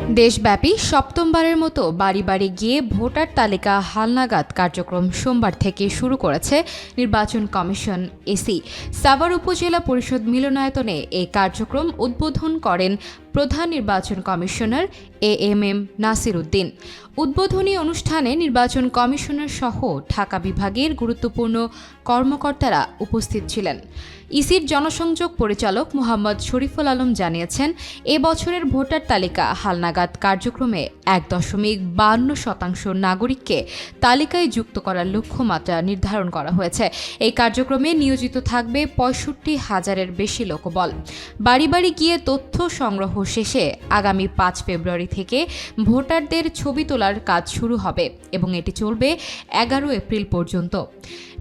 দেশব্যাপী সপ্তমবারের মতো বাড়ি বাড়ি গিয়ে ভোটার তালিকা হালনাগাদ কার্যক্রম সোমবার থেকে শুরু করেছে নির্বাচন কমিশন ইসি। সাভার উপজেলা পরিষদ মিলনায়তনে এই কার্যক্রম উদ্বোধন করেন প্রধান নির্বাচন কমিশনার এএমএম নাসির উদ্দিন। উদ্বোধনী অনুষ্ঠানে নির্বাচন কমিশনার সহ ঢাকা বিভাগের গুরুত্বপূর্ণ কর্মকর্তারা উপস্থিত ছিলেন। ইসির জনসংযোগ পরিচালক মোহাম্মদ শরীফুল আলম জানিয়েছেন, এ বছরের ভোটার তালিকা হালনাগাদ কার্যক্রমে 1.52% নাগরিককে তালিকায় যুক্ত করার লক্ষ্যমাত্রা নির্ধারণ করা হয়েছে। এই কার্যক্রমে নিয়োজিত থাকবে 65,000-এর বেশি লোকবল। বাড়ি বাড়ি গিয়ে তথ্য সংগ্রহ শেষে আগামী 5 ফেব্রুয়ারি থেকে ভোটারদের ছবি তোলার কাজ শুরু হবে এবং এটি চলবে 11 এপ্রিল পর্যন্ত।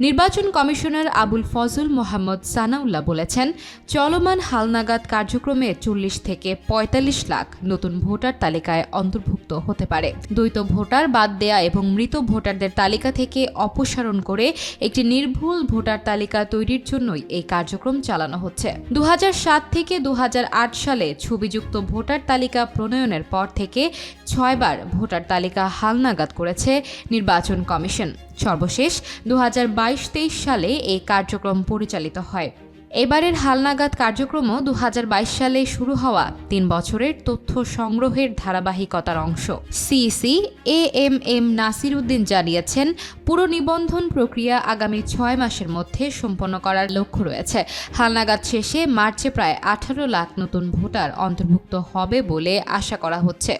নির্বাচন কমিশনার আবুল ফজল মোহাম্মদ সানাউল্লাহ বলেছেন, চলমান হালনাগাদ কার্যক্রমে 40 থেকে 45 লাখ নতুন ভোটার তালিকায় অন্তর্ভুক্ত হতে পারে। দ্বৈত ভোটার বাদ দেয়া এবং মৃত ভোটারদের তালিকা থেকে অপসারণ করে একটি নির্ভুল ভোটার তালিকা তৈরির জন্যই এই কার্যক্রম চালানো হচ্ছে। 2007 থেকে 2008 সালে ছবিযুক্ত ভোটার তালিকা প্রণয়নের পর থেকে 6 বার ভোটার তালিকা হালনাগাদ করেছে নির্বাচন কমিশন। সর্বশেষ 2022-23 সালে এই কার্যক্রম পরিচালিত হয়। এবারের হালনাগাদ কার্যক্রমও 2022 সালে শুরু হওয়া 3 বছরের তথ্য সংগ্রহের ধারাবাহিকতার অংশ। সিইসি এএমএম নাসির উদ্দিন জানিয়েছেন, পুরো নিবন্ধন প্রক্রিয়া আগামী 6 মাসের মধ্যে সম্পন্ন করার লক্ষ্য রয়েছে। হালনাগাদ শেষে মার্চে প্রায় 18 লাখ নতুন ভোটার অন্তর্ভুক্ত হবে বলে আশা করা হচ্ছে।